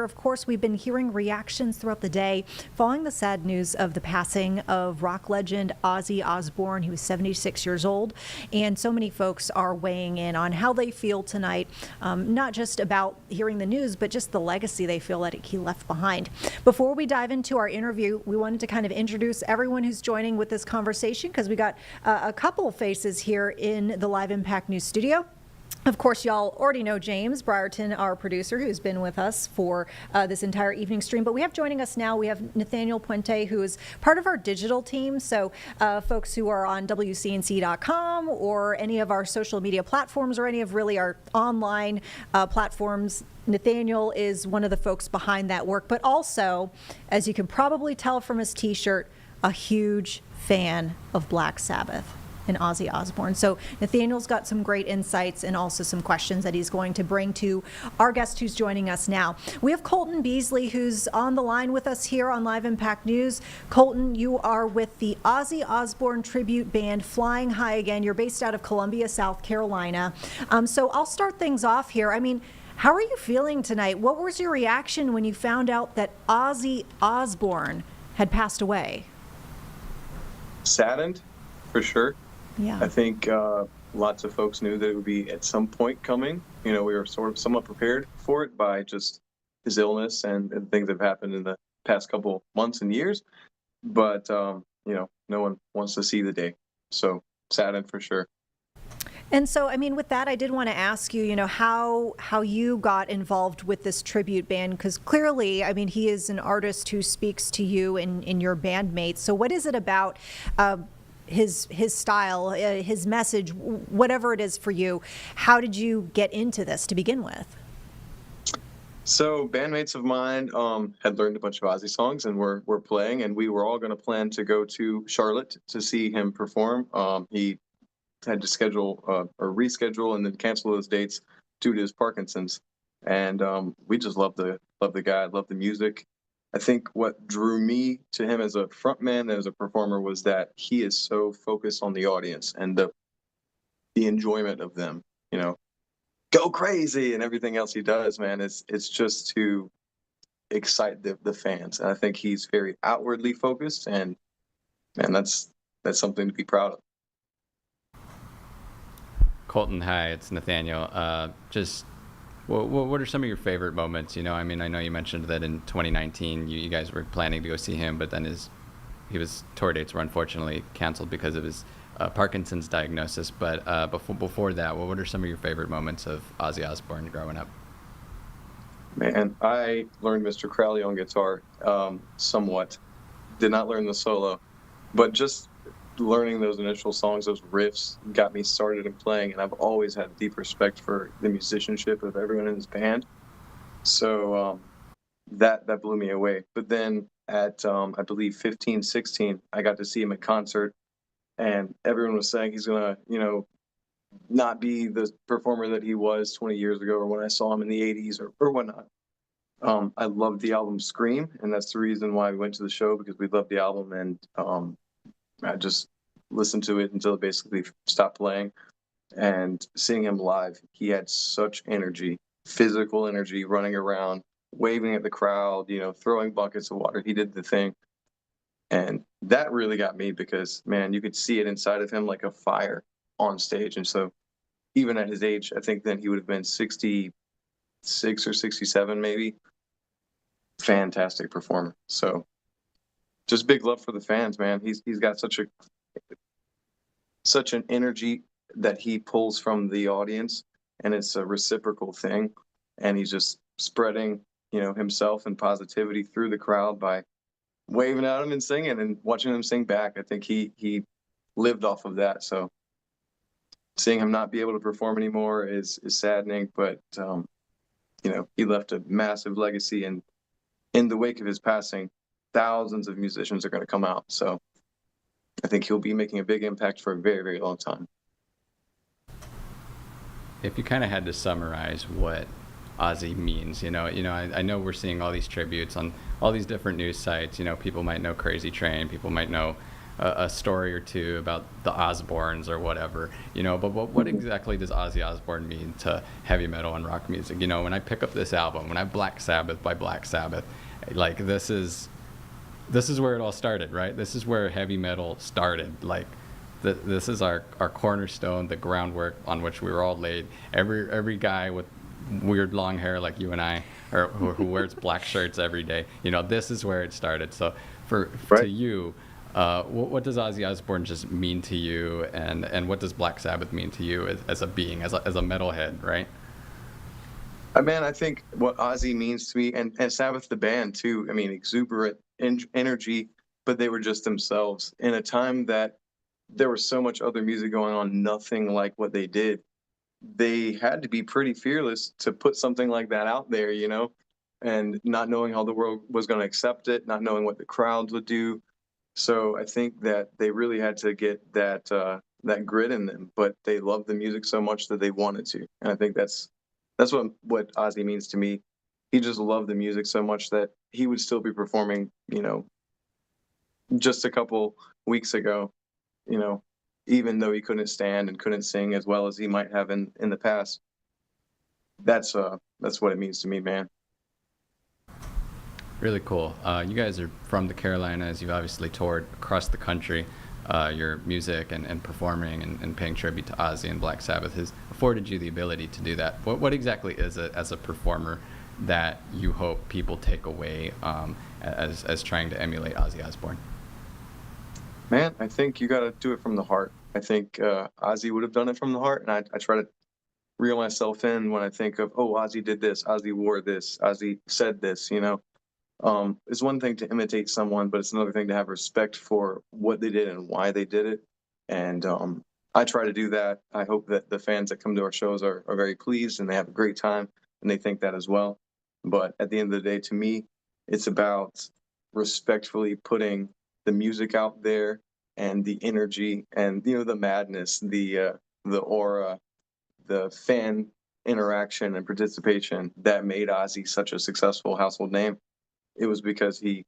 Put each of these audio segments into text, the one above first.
Of course, we've been hearing reactions throughout the day following the sad news of the passing of rock legend Ozzy Osbourne. He was 76 years old, and so many folks are weighing in on how they feel tonight, not just about hearing the news, but just the legacy they feel that he left behind. Before we dive into our interview, we wanted to kind of introduce everyone who's joining with this conversation, because we got a couple of faces here in the Live Impact News studio. Of course, y'all already know James Brierton, our producer, who's been with us for this entire evening stream. But we have joining us now, we have Nathaniel Puente, who is part of our digital team. So folks who are on WCNC.com or any of our social media platforms or any of really our online platforms, Nathaniel is one of the folks behind that work. But also, as you can probably tell from his T-shirt, a huge fan of Black Sabbath and Ozzy Osbourne. So Nathaniel's got some great insights and also some questions that he's going to bring to our guest who's joining us now. We have Colton Beasley, who's on the line with us here on Live Impact News. Colton, you are with the Ozzy Osbourne tribute band Flying High Again. You're based out of Columbia, South Carolina. So I'll start things off here. I mean, how are you feeling tonight? What was your reaction when you found out that Ozzy Osbourne had passed away? Saddened, for sure. Yeah. I think lots of folks knew that it would be at some point coming. You know, we were sort of somewhat prepared for it by just his illness and things that have happened in the past couple months and years. But, you know, no one wants to see the day. So saddened for sure. And so, I mean, with that, I did want to ask you, you know, how you got involved with this tribute band, because clearly, I mean, he is an artist who speaks to you and your bandmates. So what is it about his style, his message, whatever it is for you? How did you get into this to begin with? So bandmates of mine had learned a bunch of Ozzy songs and were playing, and we were all going to plan to go to Charlotte to see him perform. He had to schedule or reschedule and then cancel those dates due to his Parkinson's. And we just loved the guy, loved the music. I think what drew me to him as a frontman and as a performer was that he is so focused on the audience and the enjoyment of them, you know, go crazy and everything else he does, man. It's just to excite the fans. And I think he's very outwardly focused, and man, that's something to be proud of. Colton, hi, it's Nathaniel. What are some of your favorite moments? You know, I mean, I know you mentioned that in 2019 you guys were planning to go see him, but then his tour dates were unfortunately canceled because of his Parkinson's diagnosis. But before that, what are some of your favorite moments of Ozzy Osbourne growing up? Man, I learned Mr. Crowley on guitar somewhat. Did not learn the solo, but just learning those initial songs, those riffs, got me started in playing, and I've always had deep respect for the musicianship of everyone in his band. So that blew me away. But then at I believe 15, 16, I got to see him at concert, and everyone was saying he's gonna, you know, not be the performer that he was 20 years ago or when I saw him in the 80s or whatnot. I loved the album Scream, and that's the reason why we went to the show, because we loved the album, and I just listened to it until it basically stopped playing. And seeing him live, he had such energy, physical energy, running around, waving at the crowd, you know, throwing buckets of water. He did the thing. And that really got me because, man, you could see it inside of him like a fire on stage. And so even at his age, I think then he would have been 66 or 67 maybe. Fantastic performer. So just big love for the fans, man. He's got such an energy that he pulls from the audience, and it's a reciprocal thing. And he's just spreading, you know, himself and positivity through the crowd by waving at him and singing and watching him sing back. I think he lived off of that. So seeing him not be able to perform anymore is saddening, but you know, he left a massive legacy, and in the wake of his passing, thousands of musicians are going to come out. So I think he'll be making a big impact for a very, very long time. If you kind of had to summarize what Ozzy means, you know, I know we're seeing all these tributes on all these different news sites. You know, people might know Crazy Train, people might know a story or two about the Osbournes or whatever, but what exactly does Ozzy Osbourne mean to heavy metal and rock music? When I pick up this album, when I Black Sabbath by Black Sabbath, like this is where it all started, right? This is where heavy metal started. Like, this is our cornerstone, the groundwork on which we were all laid. Every guy with weird long hair like you and I, or who wears black shirts every day, this is where it started. So to you, what does Ozzy Osbourne just mean to you, and what does Black Sabbath mean to you as a being, as a metalhead, right? Man, I think what Ozzy means to me, and Sabbath the band too. I mean, exuberant energy, but they were just themselves in a time that there was so much other music going on, nothing like what they did. They had to be pretty fearless to put something like that out there, and not knowing how the world was going to accept it, not knowing what the crowds would do. So I think that they really had to get that grit in them, but they loved the music so much that they wanted to, and I think that's what Ozzy means to me. He just loved the music so much that he would still be performing, just a couple weeks ago, you know, even though he couldn't stand and couldn't sing as well as he might have in the past. That's what it means to me, man. Really cool. You guys are from the Carolinas. You've obviously toured across the country. Your music and performing and paying tribute to Ozzy and Black Sabbath has afforded you the ability to do that. What exactly is it as a performer that you hope people take away as trying to emulate Ozzy Osbourne? Man, I think you got to do it from the heart. I think Ozzy would have done it from the heart, and I try to reel myself in when I think of, oh, Ozzy did this, Ozzy wore this, Ozzy said this. It's one thing to imitate someone, but it's another thing to have respect for what they did and why they did it. And I try to do that. I hope that the fans that come to our shows are very pleased and they have a great time and they think that as well. But at the end of the day, to me, it's about respectfully putting the music out there and the energy and the madness, the aura, the fan interaction and participation that made Ozzy such a successful household name. It was because he,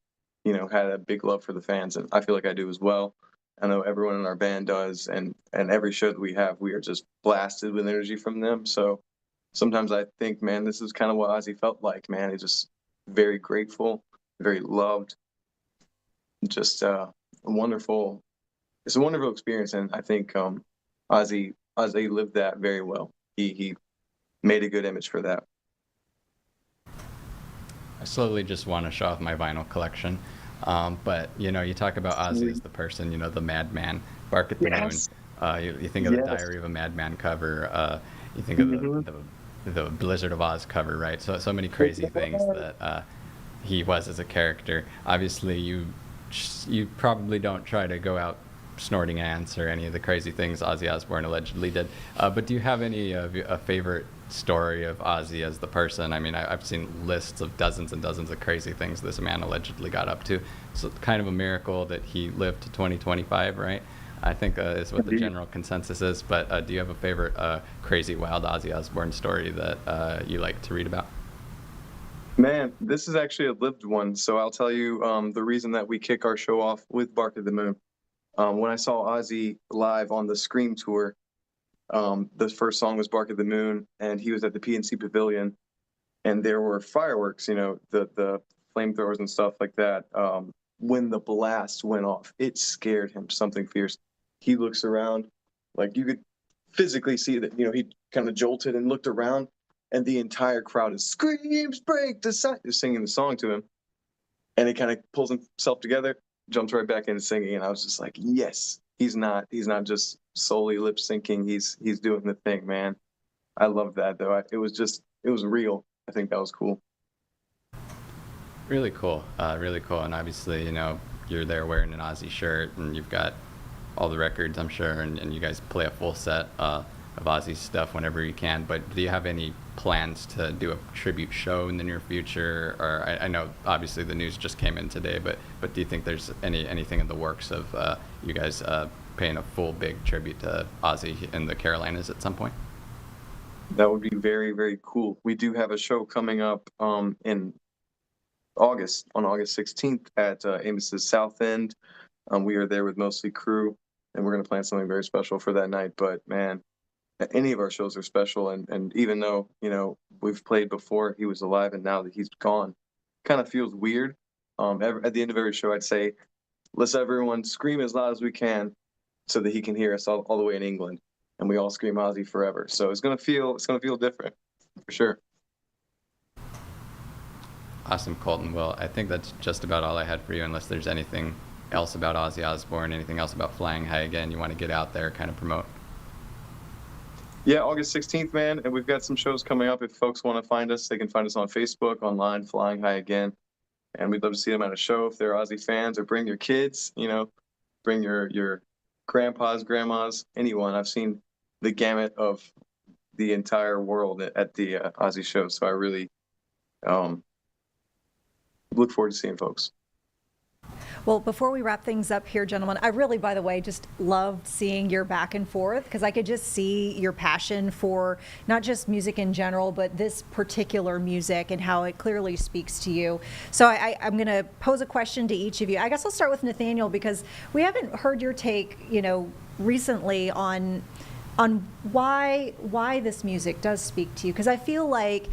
had a big love for the fans, and I feel like I do as well. I know everyone in our band does, and every show that we have, we are just blasted with energy from them. So sometimes I think, man, this is kind of what Ozzy felt like, man. He's just very grateful, very loved, just wonderful. It's a wonderful experience, and I think Ozzy lived that very well. He made a good image for that. I slowly just want to show off my vinyl collection. But you talk about Ozzy as the person, the madman, Bark at the Yes. Moon. You think of the Yes. Diary of a Madman cover. You think of the Blizzard of Oz cover, right? So many crazy things that he was as a character. Obviously, you probably don't try to go out snorting ants or any of the crazy things Ozzy Osbourne allegedly did. But do you have a favorite story of Ozzy as the person? I mean, I've seen lists of dozens and dozens of crazy things this man allegedly got up to. So kind of a miracle that he lived to 2025, right? I think is what the general consensus is. But do you have a favorite crazy, wild Ozzy Osbourne story that you like to read about? Man, this is actually a lived one. So I'll tell you the reason that we kick our show off with Bark at the Moon. When I saw Ozzy live on the Scream tour, the first song was Bark at the Moon, and he was at the PNC Pavilion, and there were fireworks, the flamethrowers and stuff like that. When the blast went off, it scared him something fierce. He looks around, like you could physically see that, he kind of jolted and looked around, and the entire crowd is screams, break the side, is singing the song to him. And he kind of pulls himself together, jumps right back into singing, and I was just like, yes, he's not just solely lip syncing. He's doing the thing, man. I love that though. It was real. I think that was cool. Really cool, really cool. And obviously, you're there wearing an Ozzy shirt, and you've got all the records, I'm sure, and you guys play a full set of Ozzy stuff whenever you can. But do you have any plans to do a tribute show in the near future? Or I know obviously the news just came in today, but do you think there's anything in the works of you guys paying a full big tribute to Ozzy in the Carolinas at some point? That would be very, very cool. We do have a show coming up in August, on August 16th at Amos's South End. We are there with mostly crew, and we're going to plan something very special for that night. But man, any of our shows are special, and even though we've played before he was alive, and now that he's gone, kind of feels weird. At the end of every show, I'd say, let's everyone scream as loud as we can so that he can hear us all the way in England, and we all scream Ozzy forever. So it's gonna feel different for sure. Awesome, Colton. Well, I think that's just about all I had for you, unless there's anything else about Ozzy Osbourne, anything else about Flying High Again you want to get out there, kind of promote. Yeah, August 16th, man, and we've got some shows coming up. If folks want to find us, they can find us on Facebook, online, Flying High Again, and we'd love to see them at a show if they're Ozzy fans, or bring your kids, bring your grandpas, grandmas, anyone. I've seen the gamut of the entire world at the Ozzy show, so I really look forward to seeing folks. Well, before we wrap things up here, gentlemen, I really, by the way, just loved seeing your back and forth, because I could just see your passion for not just music in general, but this particular music and how it clearly speaks to you. So I'm going to pose a question to each of you. I guess I'll start with Nathaniel, because we haven't heard your take, recently on why this music does speak to you, because I feel like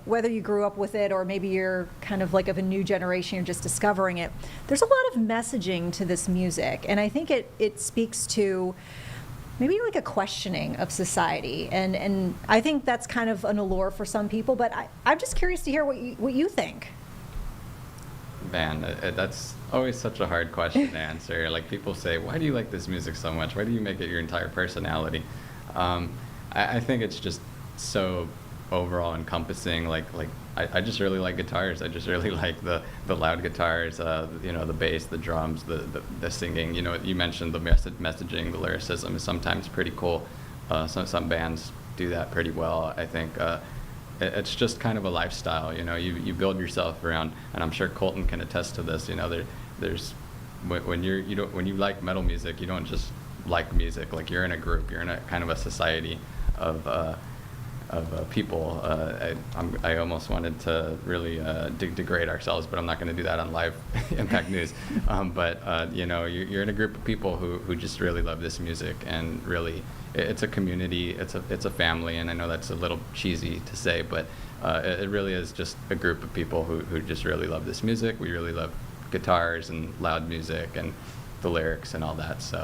whether you grew up with it or maybe you're kind of like of a new generation, you're just discovering it, there's a lot of messaging to this music, and I think it speaks to maybe like a questioning of society, and I think that's kind of an allure for some people, but I'm just curious to hear what you think. Man, that's always such a hard question to answer. Like, people say, why do you like this music so much? Why do you make it your entire personality? I think it's just so overall encompassing. I just really like guitars. I just really like the loud guitars, the bass, the drums, the singing. You mentioned the messaging, the lyricism is sometimes pretty cool. Some bands do that pretty well, I think. It's just kind of a lifestyle, you build yourself around, and I'm sure Colton can attest to this. There's when you like metal music, you don't just like music. Like, you're in a group, you're in a kind of a society of people. I almost wanted to really degrade ourselves, but I'm not going to do that on live Impact News. You're in a group of people who just really love this music, and really, it's a community, it's a family, and I know that's a little cheesy to say, but it really is just a group of people who just really love this music. We really love guitars and loud music and the lyrics and all that. So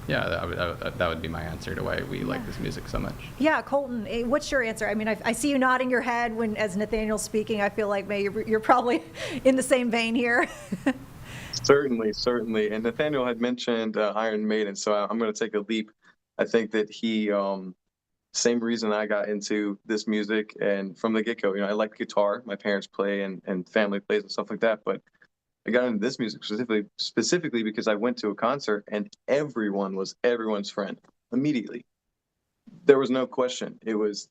that would be my answer to why we like this music so much. Yeah, Colton, what's your answer? I mean, I see you nodding your head as Nathaniel's speaking. I feel like you're probably in the same vein here. Certainly. And Nathaniel had mentioned Iron Maiden, so I'm going to take a leap. I think that he, same reason I got into this music, and from the get-go, I like guitar. My parents play and family plays and stuff like that, but I got into this music specifically because I went to a concert and everyone was everyone's friend immediately. There was no question. It was,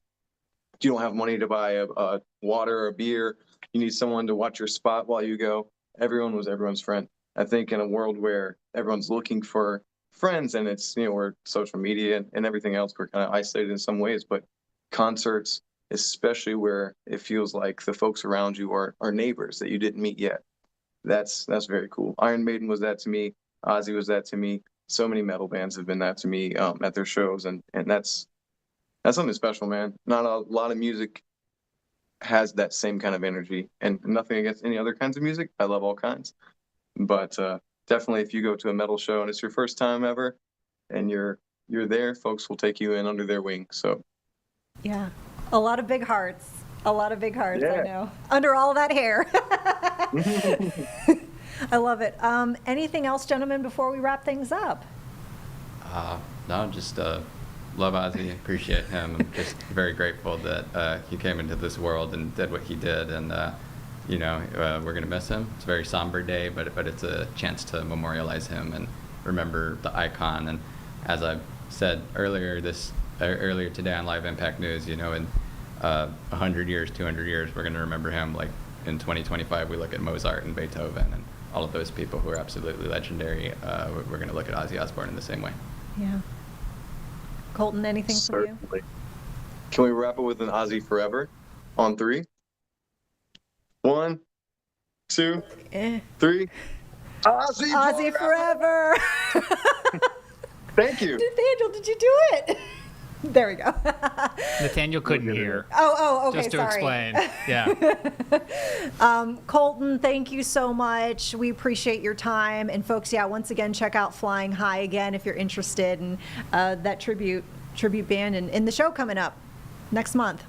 you don't have money to buy a water or a beer, you need someone to watch your spot while you go. Everyone was everyone's friend. I think in a world where everyone's looking for friends, and it's, we're social media and everything else, we're kind of isolated in some ways, but concerts, especially where it feels like the folks around you are neighbors that you didn't meet yet. That's very cool. Iron Maiden was that to me. Ozzy was that to me. So many metal bands have been that to me at their shows, and that's something special, man. Not a lot of music has that same kind of energy, and nothing against any other kinds of music. I love all kinds, but definitely if you go to a metal show and it's your first time ever, and you're there, folks will take you in under their wing. So yeah, a lot of big hearts. A lot of big hearts, yeah. I know. Under all that hair. I love it. Anything else, gentlemen, before we wrap things up? No, just love Ozzy, appreciate him. I'm just very grateful that he came into this world and did what he did, and we're going to miss him. It's a very somber day, but it's a chance to memorialize him and remember the icon. And as I said earlier today on Live Impact News, in 100 years, 200 years, we're going to remember him. Like in 2025, we look at Mozart and Beethoven and all of those people who are absolutely legendary. We're going to look at Ozzy Osbourne in the same way. Yeah. Colton, anything Certainly. from you? Can we wrap it with an Ozzy Forever on 3? 1, 2, 3. Ozzy, Ozzy forever. Thank you. Nathaniel, did you do it? There we go. Nathaniel couldn't hear. Oh, okay, Just to sorry. explain. Yeah. Colton, thank you so much. We appreciate your time. And folks, yeah, once again, check out Flying High again if you're interested in that tribute band and the show coming up next month.